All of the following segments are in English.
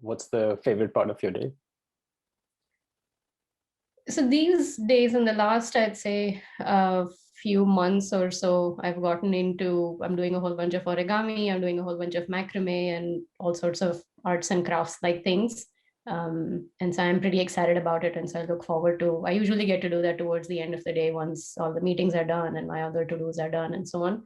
what's the favorite part of your day? So these days, in the last, I'd say, few months or so, I've gotten into, I'm doing a whole bunch of origami, I'm doing a whole bunch of macrame and all sorts of arts and crafts like things. And so I'm pretty excited about it. And so I look forward to, I usually get to do that towards the end of the day once all the meetings are done and my other to-dos are done and so on.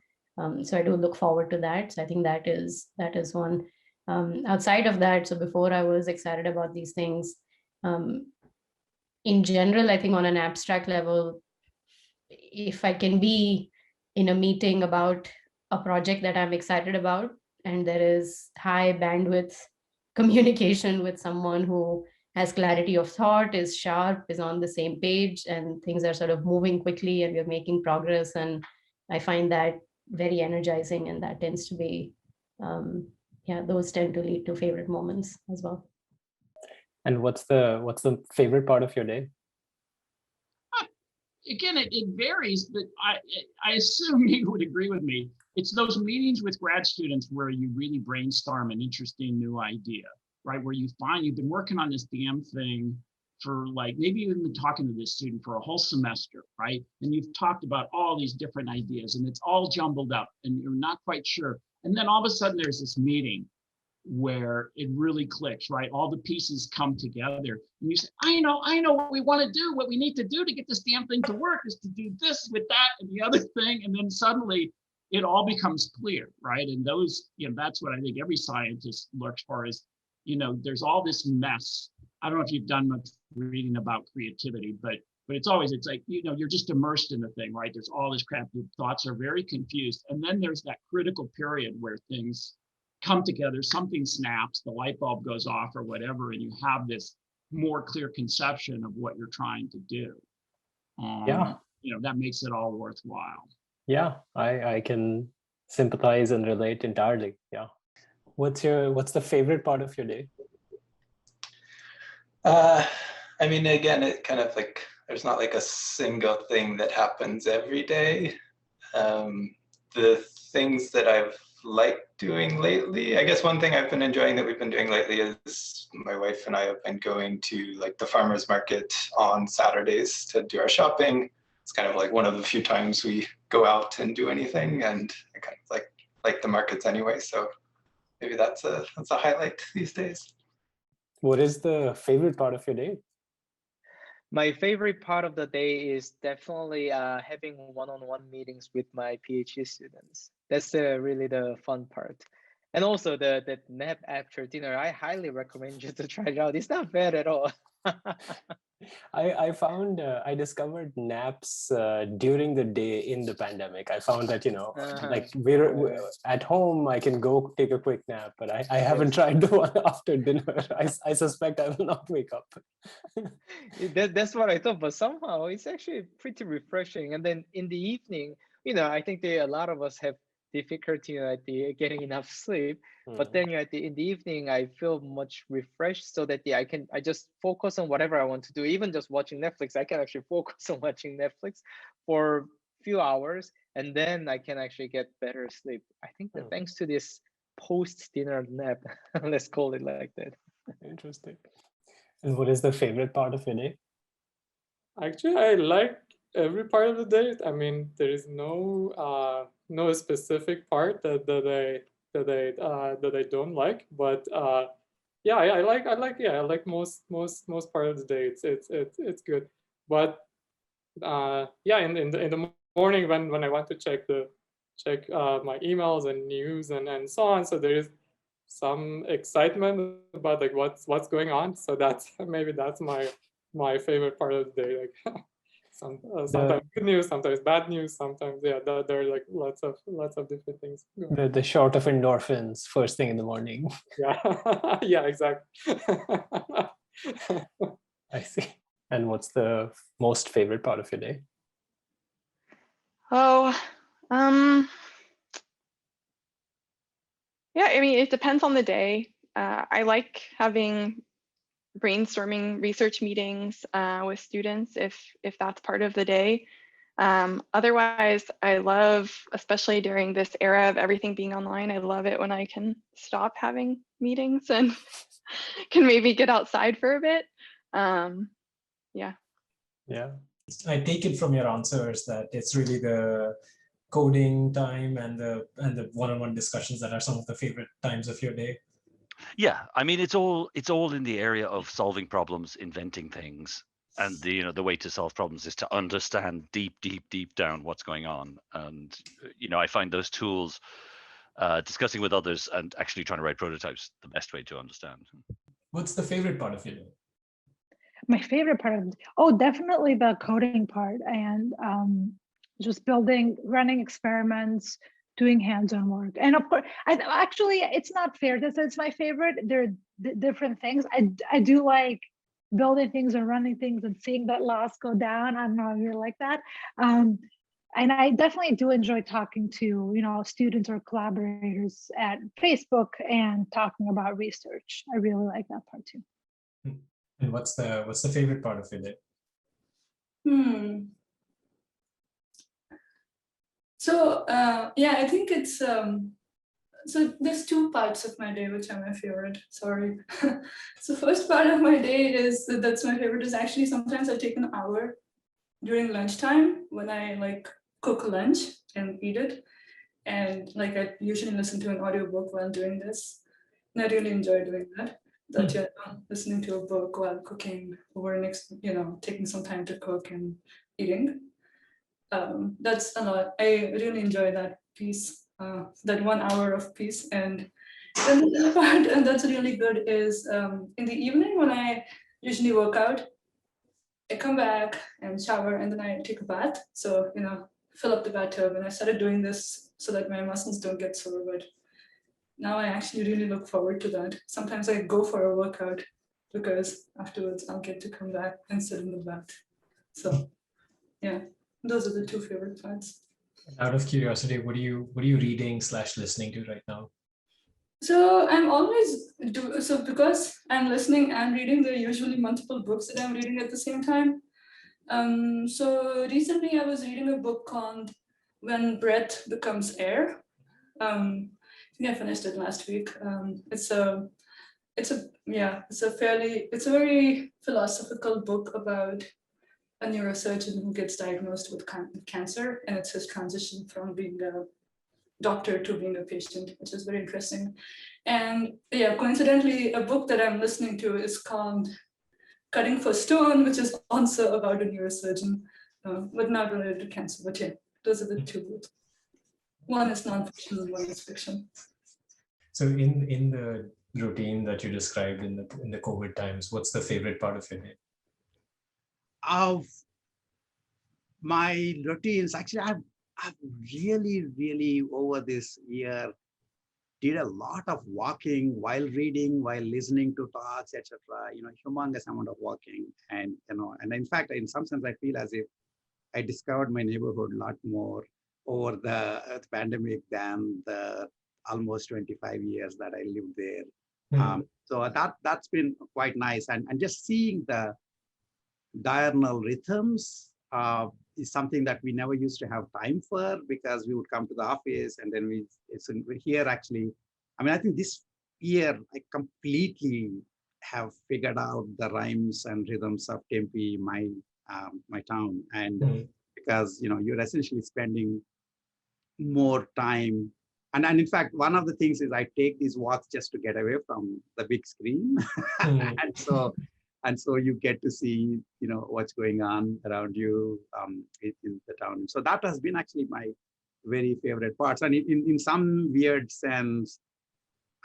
So I do look forward to that. So I think that is one. Outside of that, so before I was excited about these things, in general, I think on an abstract level, if I can be in a meeting about a project that I'm excited about, and there is high bandwidth communication with someone who has clarity of thought, is sharp, is on the same page, and things are sort of moving quickly and we're making progress. And I find that very energizing, and that tends to be, those tend to lead to favorite moments as well. And what's the favorite part of your day? Again, it varies, but I assume you would agree with me. It's those meetings with grad students where you really brainstorm an interesting new idea, right? Where you find you've been working on this damn thing for like, maybe you've been talking to this student for a whole semester, right? And you've talked about all these different ideas and it's all jumbled up and you're not quite sure. And then all of a sudden there's this meeting where it really clicks, right? All the pieces come together and you say, I know what we want to do. What we need to do to get this damn thing to work is to do this with that and the other thing. And then suddenly it all becomes clear, right? And those, that's what I think every scientist looks for is, there's all this mess. I don't know if you've done much reading about creativity, but it's like, you're just immersed in the thing, right? There's all this crap. Your thoughts are very confused. And then there's that critical period where things come together, something snaps, the light bulb goes off or whatever, and you have this more clear conception of what you're trying to do. That makes it all worthwhile. Yeah, I can sympathize and relate entirely. Yeah. What's the favorite part of your day? I mean, again, it kind of like, there's not like a single thing that happens every day. The things that I've liked doing lately, I guess one thing I've been enjoying that we've been doing lately is my wife and I have been going to like the farmers market on Saturdays to do our shopping. It's kind of like one of the few times we go out and do anything, and I kind of like the markets anyway, so maybe that's a highlight these days. What is the favorite part of your day? My favorite part of the day is definitely having one-on-one meetings with my PhD students. That's really the fun part. And also the nap after dinner, I highly recommend you to try it out. It's not bad at all. I found I discovered naps during the day in the pandemic. I found that like we're at home, I can go take a quick nap, but I haven't tried the one after dinner. I suspect I will not wake up. That's what I thought, but somehow it's actually pretty refreshing. And then in the evening, I think a lot of us have difficulty at getting enough sleep, but then in the evening I feel much refreshed, so that I just focus on whatever I want to do. Even just watching Netflix, I can actually focus on watching Netflix for a few hours, and then I can actually get better sleep. I think that thanks to this post-dinner nap, let's call it like that. Interesting. And what is the favorite part of your day? Actually, I like every part of the day. I mean, there is no specific part that I don't like, but I like most part of the day. It's good, but in the morning when I want to check my emails and news and so on, so there is some excitement about like what's going on. So that's my favorite part of the day. Like sometimes good news, sometimes bad news, sometimes there are like lots of different things. The shot of endorphins first thing in the morning. Yeah, yeah, exactly. I see. And what's the most favorite part of your day? Yeah, I mean, it depends on the day. I like having brainstorming research meetings with students if that's part of the day. Otherwise, I love, especially during this era of everything being online, I love it when I can stop having meetings and can maybe get outside for a bit. Yeah. Yeah. I take it from your answers that it's really the coding time and the one-on-one discussions that are some of the favorite times of your day. Yeah, I mean, it's all in the area of solving problems, inventing things, and the way to solve problems is to understand deep down what's going on. And I find those tools, discussing with others and actually trying to write prototypes, the best way to understand. What's the favorite part of your day? My favorite part of definitely the coding part, and just running experiments, doing hands-on work. And of course, actually, it's not fair to say it's my favorite. There are different things. I do like building things and running things and seeing that loss go down. I don't know if you're like that. And I definitely do enjoy talking to students or collaborators at Facebook and talking about research. I really like that part too. And what's the favorite part of your day? So yeah, I think it's so there's two parts of my day which are my favorite. Sorry. So first part of my day that's my favorite is actually sometimes I take an hour during lunchtime when I cook lunch and eat it, and I usually listen to an audiobook while doing this, and I really enjoy doing that. That you're listening to a book while cooking, or taking some time to cook and eating. That's a lot. I really enjoy that piece, that 1 hour of peace. And then the other part, and that's really good, is in the evening when I usually work out, I come back and shower, and then I take a bath. So, fill up the bathtub. And I started doing this so that my muscles don't get sore, but now I actually really look forward to that. Sometimes I go for a workout because afterwards I'll get to come back and sit in the bath. So yeah, those are the two favorite parts. Out of curiosity, what are you reading / listening to right now? So I'm always because I'm listening and reading, there are usually multiple books that I'm reading at the same time. So recently I was reading a book called When Breath Becomes Air. I think I finished it last week. It's a very philosophical book about a neurosurgeon who gets diagnosed with cancer, and it's his transition from being a doctor to being a patient, which is very interesting. And yeah, coincidentally, a book that I'm listening to is called Cutting for Stone, which is also about a neurosurgeon, but not related to cancer. But yeah, those are the two books. One is nonfiction and one is fiction. So in the routine that you described in the COVID times, what's the favorite part of your day? Of my routines, actually, I've really over this year did a lot of walking while reading, while listening to talks, etc. Humongous amount of walking, and in fact, in some sense, I feel as if I discovered my neighborhood a lot more over the pandemic than the almost 25 years that I lived there. So that's been quite nice, and just seeing the diurnal rhythms is something that we never used to have time for, because we would come to the office and then we're here actually. I mean, I think this year I completely have figured out the rhymes and rhythms of Tempe, my town, and because you're essentially spending more time. And in fact, one of the things is I take these walks just to get away from the big screen. and so you get to see, what's going on around you in the town. So that has been actually my very favorite parts. And in some weird sense,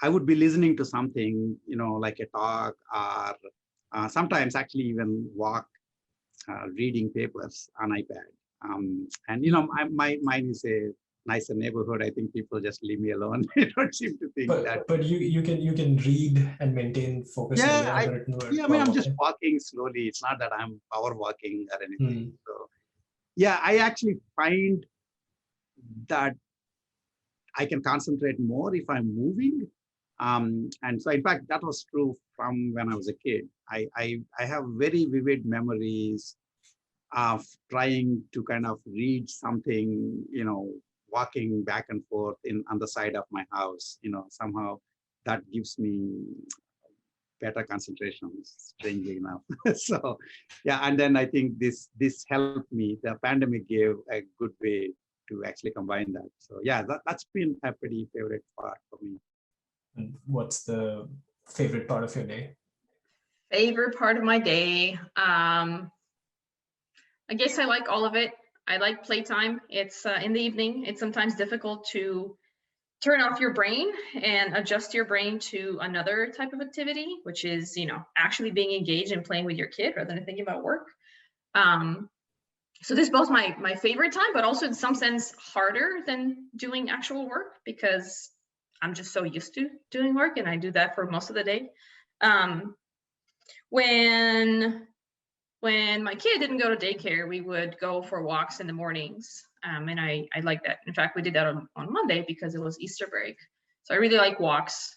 I would be listening to something, like a talk, or sometimes actually even walk reading papers on iPad. Mine is a nicer neighborhood. I think people just leave me alone. They don't seem to think that. But you can read and maintain focus. Yeah, I mean, I'm just walking slowly. It's not that I'm power walking or anything. So yeah, I actually find that I can concentrate more if I'm moving. And so in fact, that was true from when I was a kid. I have very vivid memories of trying to kind of read something, walking back and forth on the side of my house, somehow that gives me better concentration, strangely enough. So, yeah, and then I think this helped me. The pandemic gave a good way to actually combine that. So, yeah, that's been a pretty favorite part for me. And what's the favorite part of your day? Favorite part of my day. I guess I like all of it. I like playtime. It's in the evening. It's sometimes difficult to turn off your brain and adjust your brain to another type of activity, which is, actually being engaged and playing with your kid rather than thinking about work. So this is both my favorite time, but also in some sense harder than doing actual work because I'm just so used to doing work and I do that for most of the day. When my kid didn't go to daycare, we would go for walks in the mornings. And I like that. In fact, we did that on Monday because it was Easter break. So I really like walks.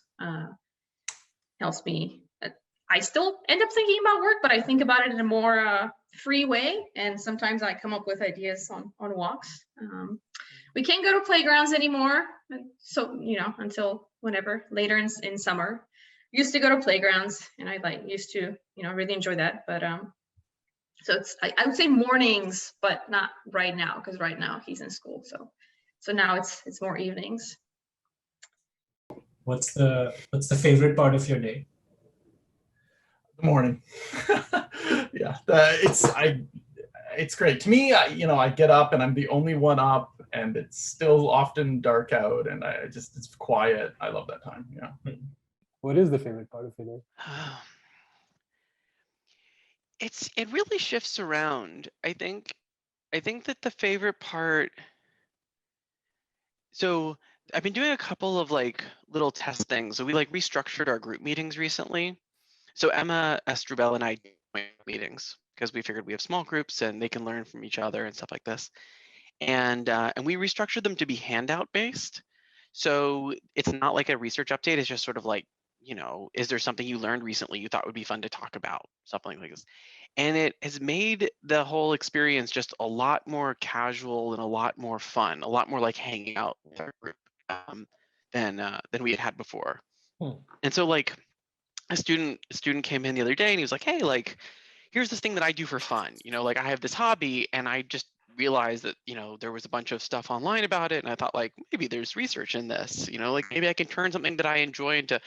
Helps me. I still end up thinking about work, but I think about it in a more free way. And sometimes I come up with ideas on walks. We can't go to playgrounds anymore. So, until whenever, later in summer. Used to go to playgrounds and I used to, really enjoy that. But so it's, I would say mornings, but not right now, because right now he's in school. So now it's more evenings. What's the favorite part of your day? The morning. Yeah, it's great to me. I get up and I'm the only one up, and it's still often dark out, and it's quiet. I love that time. Yeah. What is the favorite part of your day? It really shifts around. I think that the favorite part. So I've been doing a couple of little test things. So we restructured our group meetings recently. So Emma Estrubel and I joined meetings because we figured we have small groups and they can learn from each other and stuff like this. And we restructured them to be handout based. So it's not like a research update. It's just sort of is there something you learned recently you thought would be fun to talk about? Something like this. And it has made the whole experience just a lot more casual and a lot more fun, a lot more like hanging out with our group than we had before. And so a student came in the other day and he was like, hey, here's this thing that I do for fun. I have this hobby and I just realized that, there was a bunch of stuff online about it. And I thought maybe there's research in this, maybe I can turn something that I enjoy into.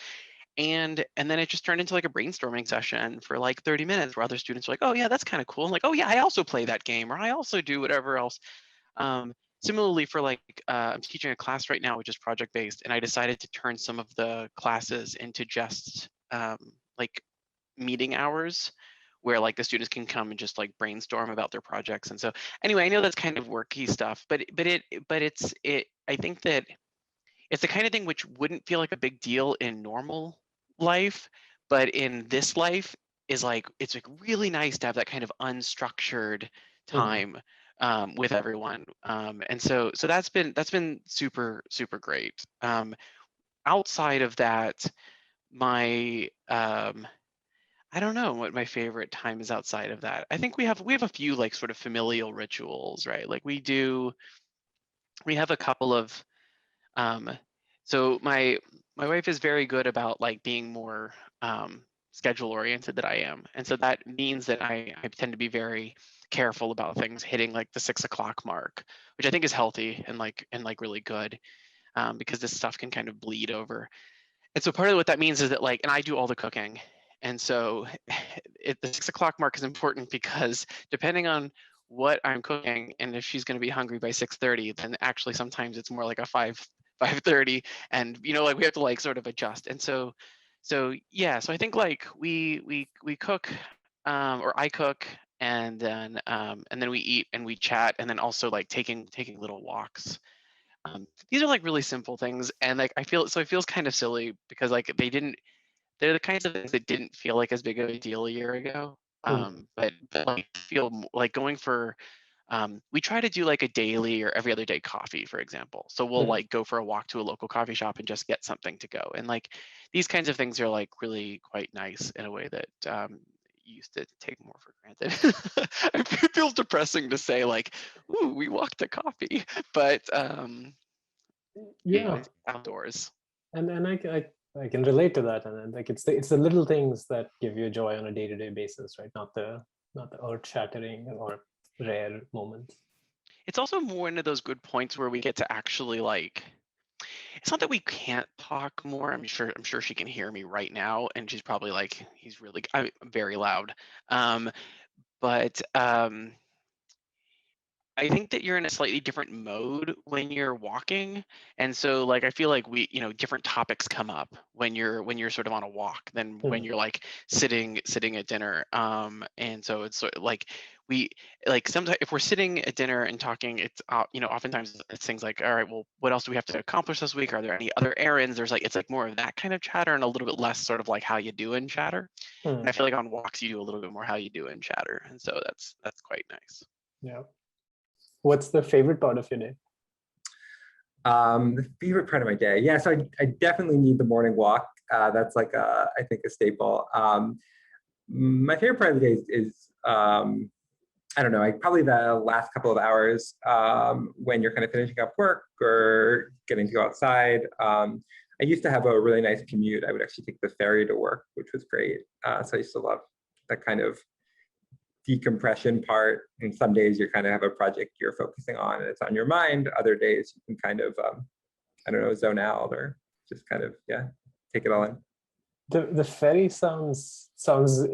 And then it just turned into a brainstorming session for 30 minutes where other students were like, oh yeah, that's kind of cool. I'm oh yeah, I also play that game, or I also do whatever else. Similarly for I'm teaching a class right now, which is project based. And I decided to turn some of the classes into just meeting hours where the students can come and just brainstorm about their projects. And so anyway, I know that's kind of worky stuff, but I think that it's the kind of thing which wouldn't feel like a big deal in normal life, but in this life is it's really nice to have that kind of unstructured time with everyone. And so that's been super, super great. Outside of that, my I don't know what my favorite time is outside of that. I think we have a few sort of familial rituals, right? We have a couple of so my wife is very good about being more schedule oriented than I am. And so that means that I tend to be very careful about things hitting the 6 o'clock mark, which I think is healthy and really good because this stuff can kind of bleed over. And so part of what that means is that and I do all the cooking. And so the 6 o'clock mark is important because depending on what I'm cooking and if she's going to be hungry by 6:30, then actually sometimes it's more like a 5:30, and we have to sort of adjust. And so yeah, so I think we cook or I cook, and then we eat and we chat, and then also taking little walks. These are really simple things, and I feel so it feels kind of silly because they're the kinds of things that didn't feel as big of a deal a year ago. But feel going for we try to do a daily or every other day coffee, for example. So we'll go for a walk to a local coffee shop and just get something to go. And these kinds of things are really quite nice in a way that used to take more for granted. It feels depressing to say like, ooh, we walked to coffee, but Yeah, outdoors. and I can relate to that, and like it's the little things that give you joy on a day-to-day basis, right? Not the earth-shattering or rare moments. It's also one of those good points where we get to actually like, it's not that we can't talk more. I'm sure she can hear me right now, and she's probably like, I'm very loud. But I think that you're in a slightly different mode when you're walking. And so like, I feel like different topics come up when you're sort of on a walk than when you're like sitting at dinner. And so it's sort of like, sometimes if we're sitting at dinner and talking, it's, oftentimes it's things like, all right, well, what else do we have to accomplish this week? Are there any other errands? It's like more of that kind of chatter and a little bit less sort of like how you doing chatter. And I feel like on walks, you do a little bit more how you doing chatter. And so that's quite nice. Yeah. What's the favorite part of your day? The favorite part of my day, yeah. So I definitely need the morning walk. That's like I think a staple. My favorite part of the day is I don't know, probably the last couple of hours when you're kind of finishing up work or getting to go outside. I used to have a really nice commute. I would actually take the ferry to work, which was great. So I used to love that kind of decompression part. And some days you kind of have a project you're focusing on and it's on your mind. Other days you can kind of, I don't know, zone out or just kind of, take it all in. The ferry sounds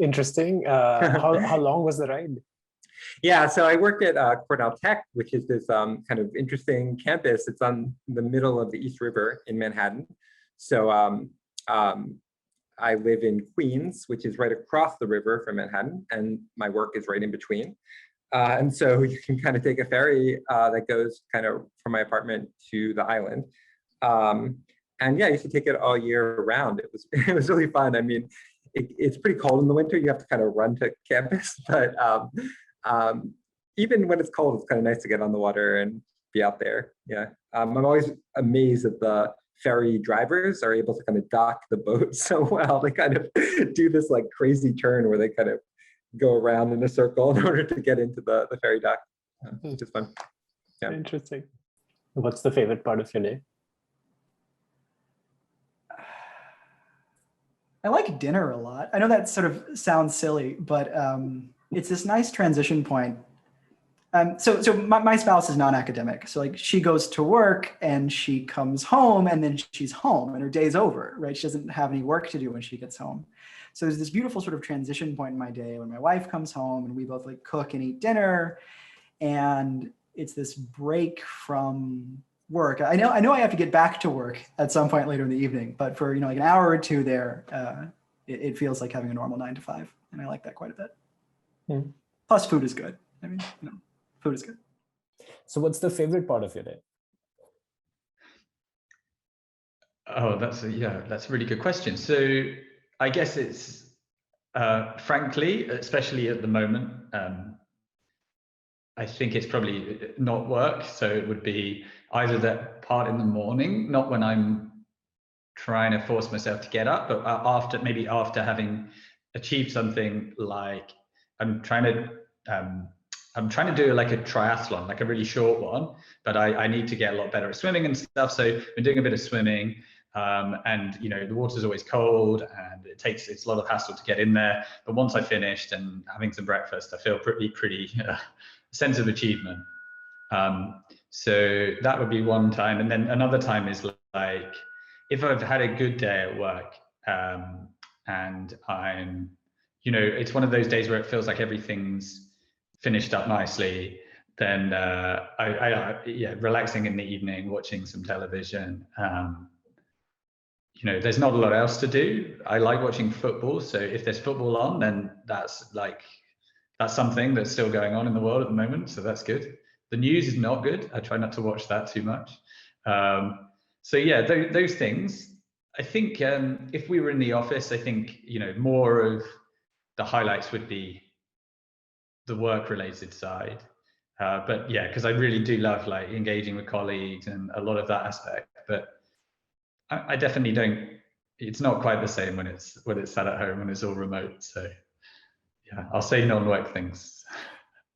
interesting. How long was the ride? Yeah, so I worked at Cornell Tech, which is this kind of interesting campus. It's on the middle of the East River in Manhattan. So I live in Queens, which is right across the river from Manhattan, and my work is right in between. And so you can kind of take a ferry that goes kind of from my apartment to the island. And yeah, I used to take it all year round. It was really fun. I mean, it's pretty cold in the winter. You have to kind of run to campus, but even when it's cold, it's kind of nice to get on the water and be out there. Yeah, I'm always amazed that the ferry drivers are able to kind of dock the boat so well. They kind of do this like crazy turn where they kind of go around in a circle in order to get into the ferry dock, which is fun. Yeah. Interesting. What's the favorite part of your day? I like dinner a lot. I know that sort of sounds silly, but it's this nice transition point. So my spouse is non-academic. So like she goes to work and she comes home and then she's home and her day's over, right? She doesn't have any work to do when she gets home. So there's this beautiful sort of transition point in my day when my wife comes home and we both like cook and eat dinner. And it's this break from work. I know I have to get back to work at some point later in the evening, but for like an hour or two there, it feels like having a normal 9 to 5. And I like that quite a bit. Plus food is good. I mean, food is good. So what's the favorite part of your day? Oh, that's a really good question. So I guess it's, frankly, especially at the moment, I think it's probably not work. So it would be either that part in the morning, not when I'm trying to force myself to get up, but after having achieved something, like I'm trying to do like a triathlon, like a really short one, but I need to get a lot better at swimming and stuff. So I've been doing a bit of swimming, and the water's always cold and it's a lot of hassle to get in there. But once I finished and having some breakfast, I feel pretty sense of achievement. So that would be one time. And then another time is like, if I've had a good day at work, and I'm, it's one of those days where it feels like everything's finished up nicely, then relaxing in the evening, watching some television. There's not a lot else to do. I like watching football, so if there's football on, then that's something that's still going on in the world at the moment, so that's good. The news is not good. I try not to watch that too much. So yeah, those things. I think if we were in the office, I think more of the highlights would be the work-related side. But yeah, because I really do love like engaging with colleagues and a lot of that aspect. But I definitely don't. It's not quite the same when it's sat at home when it's all remote. So Yeah, I'll say non-work things.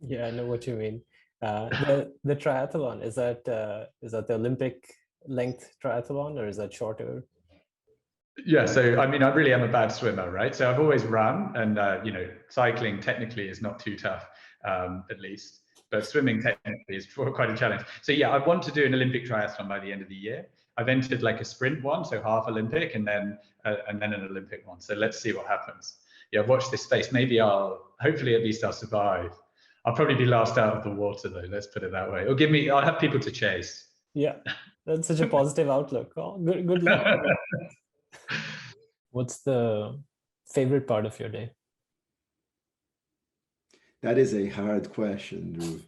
Yeah, I know what you mean. The triathlon, is that the Olympic length triathlon, or is that shorter? Yeah, so I mean, I really am a bad swimmer, right? So I've always run, and you know, cycling technically is not too tough, at least, but swimming technically is quite a challenge. So yeah, I want to do an Olympic triathlon by the end of the year. I've entered like a sprint one, so half Olympic, and then an Olympic one. So let's see what happens. Yeah, watch this space. Maybe hopefully at least I'll survive. I'll probably be last out of the water though, let's put it that way. Or I'll have people to chase. Yeah, that's such a positive outlook. Oh, good luck. What's the favorite part of your day? That is a hard question, Drew.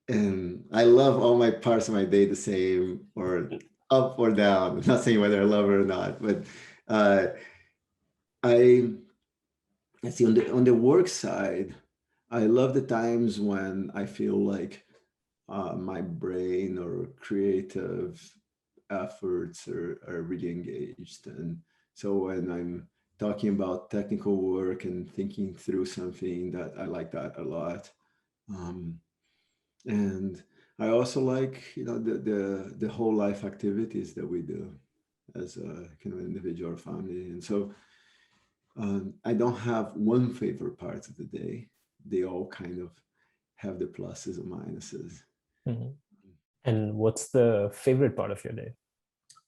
And I love all my parts of my day the same, or up or down. I'm not saying whether I love it or not, but let's see, on the work side, I love the times when I feel like my brain or creative efforts are really engaged. And so when I'm talking about technical work and thinking through something, that I like that a lot. And I also like, you know, the whole life activities that we do as a kind of individual or family. And so I don't have one favorite part of the day. They all kind of have the pluses and minuses. Mm-hmm. And what's the favorite part of your day?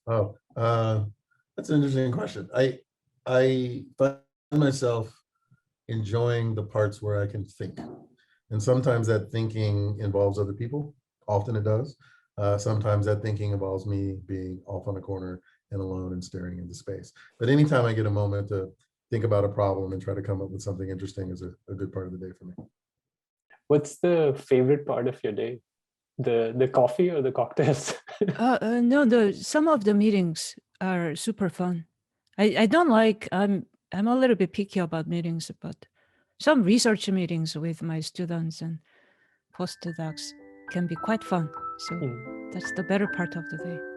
Oh, that's an interesting question. I find myself enjoying the parts where I can think. And sometimes that thinking involves other people. Often it does. Sometimes that thinking involves me being off on a corner and alone and staring into space. But anytime I get a moment to think about a problem and try to come up with something interesting is a good part of the day for me. What's the favorite part of your day? The coffee or the cocktails? No, some of the meetings are super fun. I don't like, I'm a little bit picky about meetings, but some research meetings with my students and postdocs can be quite fun. So that's the better part of the day.